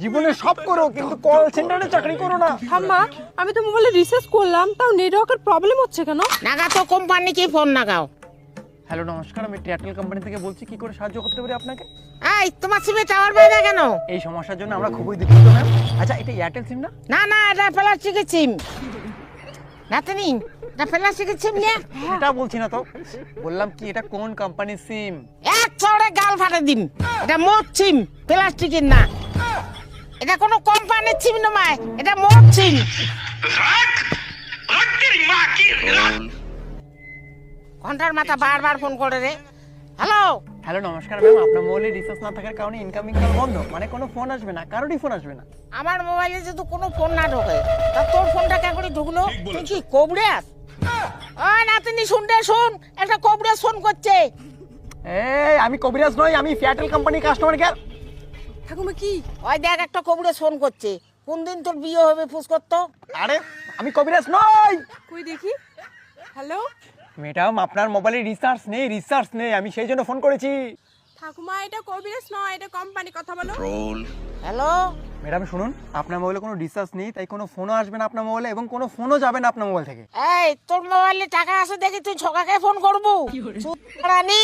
জীবনে সব করো কিন্তু কল সেন্টারে চাকরি করো না। ঠাম্মা, আমি তো মোবাইলে রিসার্চ করলাম, তাও নেটওয়ার্কের প্রবলেম হচ্ছে কেন? নাগা তো কোম্পানিকে ফোন নাগাও। হ্যালো নমস্কার, আমি এয়ারটেল কোম্পানি থেকে বলছি, কি করে সাহায্য করতে পারি আপনাকে? এই তোমার সিমে টাওয়ার পায় না কেন? এই সমস্যার জন্য আমরা খুবই দুঃখিত ম্যাম। আচ্ছা, এটা এয়ারটেল সিম না? না না, এটা প্লাস্টিকের সিম। নাতনি, এটা প্লাস্টিকের সিম নিয়ে এটা বলছি না তো, বললাম কি এটা কোন কোম্পানির সিম? এক চড়ে গাল ফাটে দিন। এটা মোট সিম, প্লাস্টিকের না। এটা কোনো কোম্পানির সিম নয়, এটা মোট সিম। ঘন্টার মাথা বারবার ফোন করে রে। হ্যালো, হ্যালো নমস্কার ম্যাম, আপনার মোবাইলে রিচার্জ না থাকার কারণে ইনকামিং কল বন্ধ, মানে কোনো ফোন আসবে না, কারোরই ফোন আসবে না। আমার মোবাইলে যদি কোনো ফোন না ঢোকে, তা তোর ফোনটা কে করে ঢুকলো? তুই কি কবড়িয়াস? ও নাতনি, শুনতে শুন, একটা কবড়িয়াস ফোন করছে। এই আমি কবিরাজ নই, আমি এয়ারটেল কোম্পানি কাস্টমার কেয়ার। ঠাকুমা কি? ওই দেখ, একটা কবড়িয়াস ফোন করছে। কোন দিন তোর বিয়ে হবে ফুস করতো? আরে আমি কবিরাজ নই কই দেখি। হ্যালো ম্যাডাম, আপনার মোবাইলে রিচার্জ নেই, আমি সেই জন্য ফোন করেছি। ঠাকুমা, এটা কবিরাজ নয়, এটা কোম্পানি, কথা বলো। হ্যালো, ম্যাডাম শুনুন, আপনার মোবাইলে কোনো রিচার্জ নেই, তাই কোনো ফোনও আসবে না আপনার মোবাইলে, এবং কোনো ফোনও যাবে না আপনার মোবাইল থেকে। এই তোর মোবাইলে টাকা আছে দেখি তুই ছকাকে ফোন করবো? রানি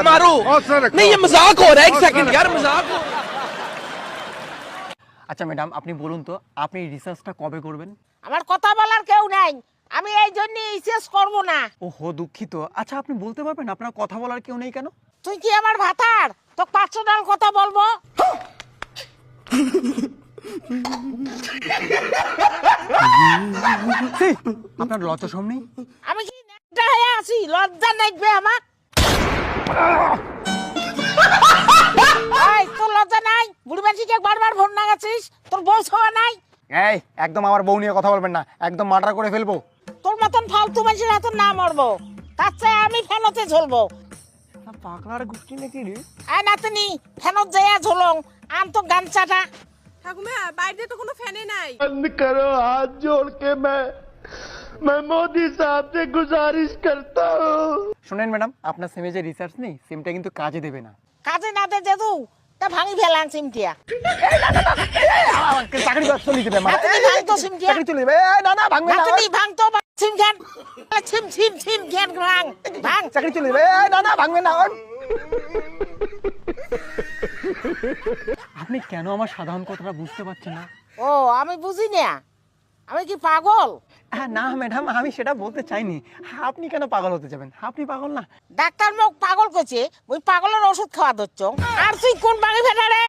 मारो नहीं, ये मजाक हो रहा है। एक सेकंड यार, मजाक हो। আচ্ছা ম্যাডাম, আপনি বলুন তো, আপনি রিচার্জটা কবে করবেন? আমার কথা বলার কেউ নাই, আমি এই জন্য শেষ করবো না। ওহো দুঃখিত। আচ্ছা আপনি বলতে পারবেন আপনার কথা বলার কেউ নেই কেন? তুই কি আমার ভাতার তো পার্সোনাল কথা বলবো? ছি, আপনার লজ্জা শরম নেই? আমি কি নেকটা হয়ে আছি? লজ্জা নাইবে আমার? এই তোর লজ্জা নাই? বুড়ি মাঝিকে বারবার ফোন নাগাছিস, তোর বউ হওয়া নাই? এই একদম আমার বউ নিয়ে কথা বলবেন না, একদম মার্ডার করে ফেলবো। তোর মতন ফালতু মানুষের হাতে না মরবো, তার চেয়ে আমি ফেনতে ঝুলবো। পাগলার গোষ্ঠী নাকি রে? আয় নাতনি, ফেনত যাইয়া ঝুলং, আন তো গামছাটা। ঠাকুমা, বাইরে তো কোনো ফ্যানে নাই। बंद करो, हाथ जोड़ के मैं मोदी साहब से गुजारिश करता हूँ। শুনেন ম্যাডাম, আপনার সিমে যে রিচার্জ নেই, সিমটা কিন্তু কাজে দেবে না। কাজে না দে যেদু, তা ভাঙি ফেলান সিমটিয়া। চাকরি চলে যাবে, নাতনি ভাঙতো সিমটিয়া। চাকরি চলে যাবে। না না ভাঙবে না, নাতনি ভাঙতো সিম খান। সিম খান ভাঙ। চাকরি চলে যাবে। না না ভাঙবে না। আপনি কেন আমার সাধারণ কথাটা বুঝতে পারছেন না? ও, আমি বুঝি না, আমি কি পাগল? না ম্যাডাম, আমি সেটা বলতে চাইনি। আপনি কেন পাগল হতে যাবেন? আপনি পাগল না। ডাক্তার মোক পাগল কইছে, ওই পাগলের ওষুধ খাওয়া দিচ্ছ। আর তুই কোন ভাঙি ফেটা রে?